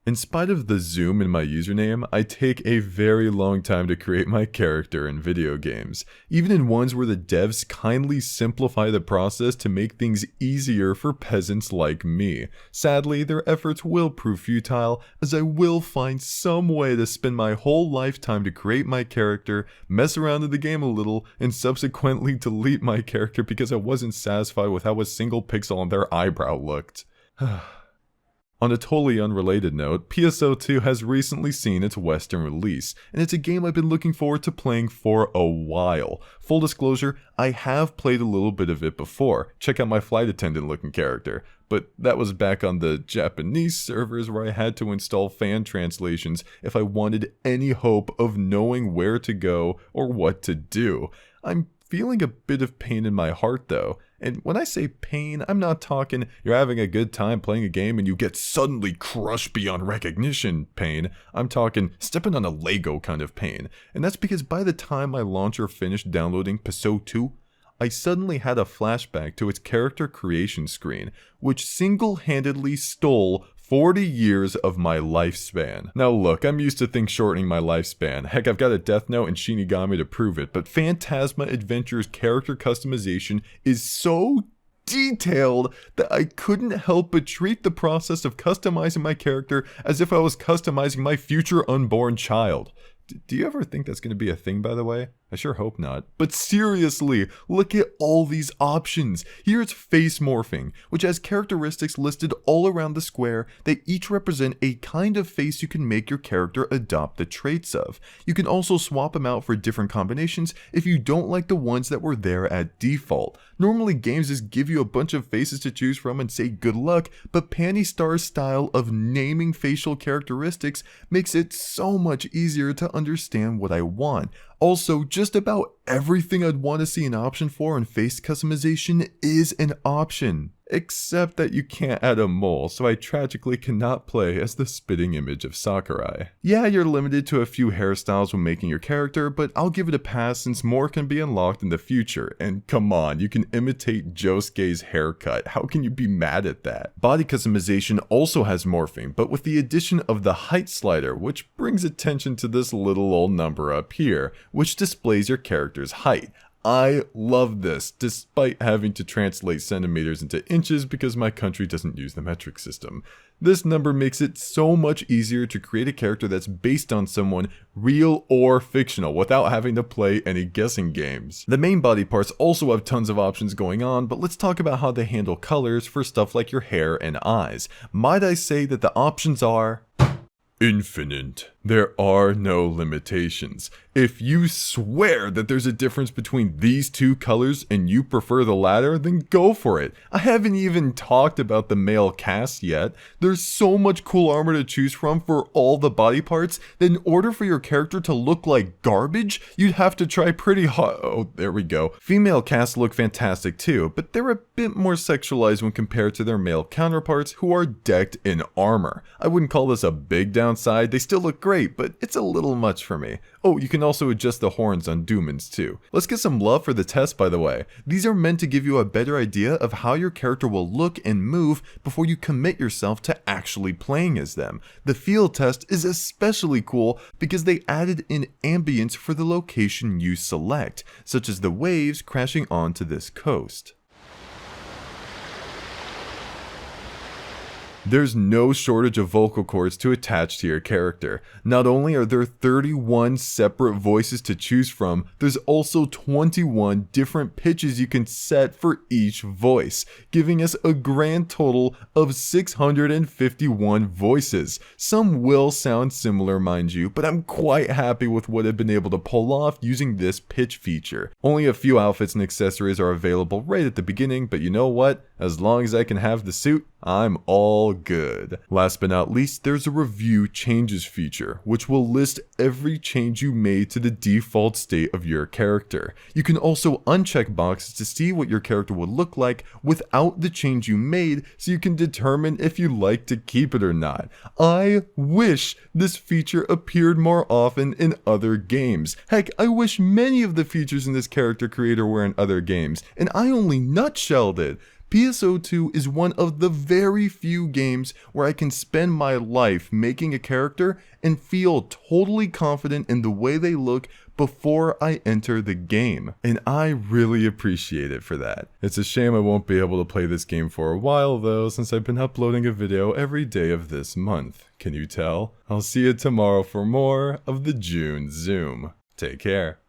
In spite of the zoom in my username, I take a very long time to create my character in video games, even in ones where the devs kindly simplify the process to make things easier for peasants like me. Sadly, their efforts will prove futile, as I will find some way to spend my whole lifetime to create my character, mess around in the game a little, and subsequently delete my character because I wasn't satisfied with how a single pixel on their eyebrow looked. On a totally unrelated note, PSO2 has recently seen its Western release, and it's a game I've been looking forward to playing for a while. Full disclosure, I have played a little bit of it before. Check out my flight attendant looking character. But that was back on the Japanese servers where I had to install fan translations if I wanted any hope of knowing where to go or what to do. I'm feeling a bit of pain in my heart though, and when I say pain, I'm not talking you're having a good time playing a game and you get suddenly crushed beyond recognition pain. I'm talking stepping on a Lego kind of pain, and that's because by the time my launcher finished downloading PSO2, I suddenly had a flashback to its character creation screen, which single-handedly stole 40 years of my lifespan. Now look, I'm used to things shortening my lifespan. Heck, I've got a Death Note and Shinigami to prove it, but Phantasma Adventure's character customization is so detailed that I couldn't help but treat the process of customizing my character as if I was customizing my future unborn child. Do you ever think that's going to be a thing, by the way? I sure hope not. But seriously, look at all these options. Here it's face morphing, which has characteristics listed all around the square that each represent a kind of face you can make your character adopt the traits of. You can also swap them out for different combinations if you don't like the ones that were there at default. Normally games just give you a bunch of faces to choose from and say good luck, but Panty Star's style of naming facial characteristics makes it so much easier to understand what I want. Also, just about everything I'd want to see an option for in face customization is an option. Except that you can't add a mole, so I tragically cannot play as the spitting image of Sakurai. Yeah, you're limited to a few hairstyles when making your character, but I'll give it a pass since more can be unlocked in the future. And come on, you can imitate Josuke's haircut. How can you be mad at that? Body customization also has morphing, but with the addition of the height slider, which brings attention to this little old number up here, which displays your character's height. I love this, despite having to translate centimeters into inches because my country doesn't use the metric system. This number makes it so much easier to create a character that's based on someone real or fictional without having to play any guessing games. The main body parts also have tons of options going on, but let's talk about how they handle colors for stuff like your hair and eyes. Might I say that the options are infinite. There are no limitations. If you swear that there's a difference between these two colors and you prefer the latter, then go for it. I haven't even talked about the male cast yet. There's so much cool armor to choose from for all the body parts that in order for your character to look like garbage, you'd have to try pretty hard. Oh, there we go. Female casts look fantastic too, but they're a bit more sexualized when compared to their male counterparts who are decked in armor. I wouldn't call this a big downside. They still look great, but it's a little much for me. Oh, you can also adjust the horns on Doomans too. Let's get some love for the test, by the way. These are meant to give you a better idea of how your character will look and move before you commit yourself to actually playing as them. The feel test is especially cool because they added in ambience for the location you select, such as the waves crashing onto this coast. There's no shortage of vocal cords to attach to your character. Not only are there 31 separate voices to choose from, there's also 21 different pitches you can set for each voice, giving us a grand total of 651 voices. Some will sound similar, mind you, but I'm quite happy with what I've been able to pull off using this pitch feature. Only a few outfits and accessories are available right at the beginning, but you know what? As long as I can have the suit, I'm all good. Last but not least, there's a review changes feature, which will list every change you made to the default state of your character. You can also uncheck boxes to see what your character would look like without the change you made, so you can determine if you like to keep it or not. I wish this feature appeared more often in other games. Heck, I wish many of the features in this character creator were in other games, and I only nutshelled it. PSO2 is one of the very few games where I can spend my life making a character and feel totally confident in the way they look before I enter the game, and I really appreciate it for that. It's a shame I won't be able to play this game for a while though, since I've been uploading a video every day of this month. Can you tell? I'll see you tomorrow for more of the June Zoom. Take care.